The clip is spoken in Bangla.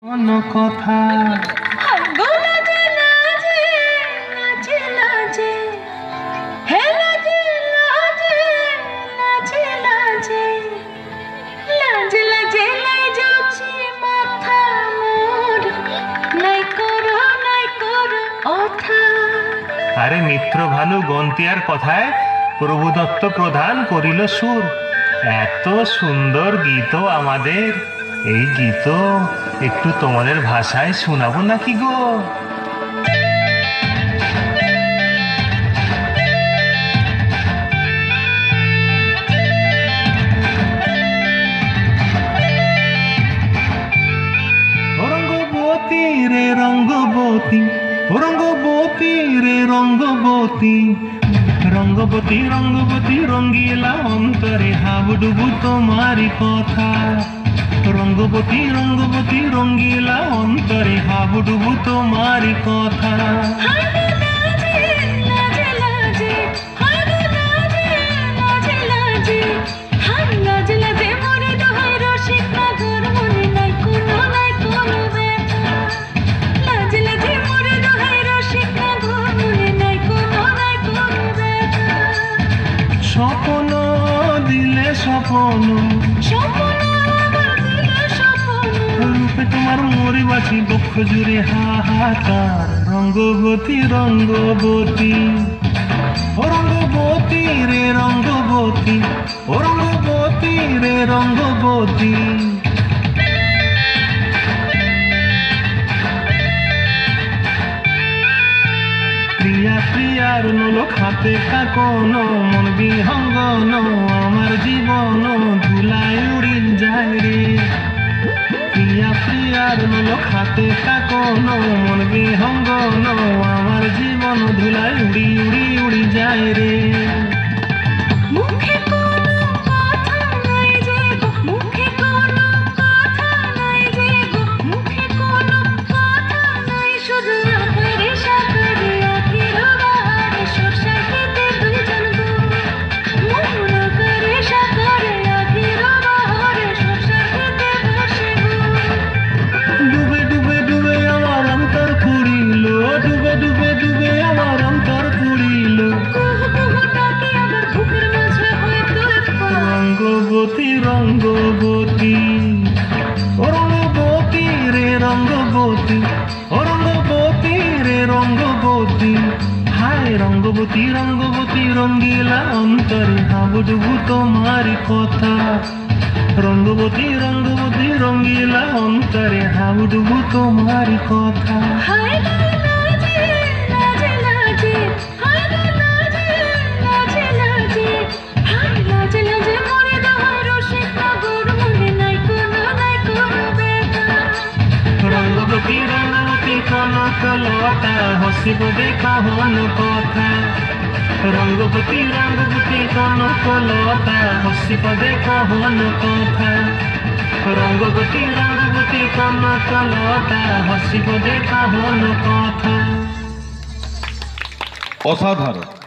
কোন কথা আরে মিত্র ভানু গন্তিয়ার কথায় প্রভুদত্ত প্রধান করিল সুর। এত সুন্দর গীত আমাদের, এই গীত একটু তোমাদের ভাষায় শোনাবো নাকি গো? রঙ্গবতী রে রঙ্গবতী, রঙ্গবতী রে রঙ্গবতী, রঙ্গবতী রঙ্গবতী রঙ্গিলা অন্তরে হাবুডুবু তোমারি কথা। রঙ্গবতী রঙ্গবতী রঙ্গিলা অন্তরে হাবুডুবু তোমারি কথা। স্বপ্ন দিলে স্বপ্ন রূপে তোমার মরি বাছি বক্ষ জুড়ে হাহাকার। রঙ্গবতী রঙ্গবতী, ও রঙ্গবতী রে রঙ্গবতী, ও রঙ্গবতী রে রঙ্গবতী। প্রিয়া প্রিয়ার নোলক হাতে কাকন, মন বিহঙ্গন আমার জীবন ধুলায় উড়ি যায় রে। প্রিয়া প্রিয়ার নোলক হাতে কাকন, মন বিহঙ্গন আমার জীবন ধুলায় উড়ি উড়ি উড়ি যায় রে। রঙ্গবতী রঙ্গবতী, ও রঙ্গবতী রে রঙ্গবতী, ও রঙ্গবতী রে রঙ্গবতী। হায় রঙ্গবতী রঙ্গবতী রঙ্গিলা অন্তরে হাবুডুবু তোমারি কথা। রঙ্গবতী রঙ্গবতী রঙ্গিলা অন্তরে হাবুডুবু তোমারি কথা। রঙ্গবতী রঙ্গবতী কনকলতা হসিব দেখা হন কথা। রঙ্গবতী রঙ্গবতী কনকলতা হসিব দেখা হন কথা। রঙ্গবতী রঙ্গবতী কনকলতা হসিব দেখা হন কথা। অসাধারণ।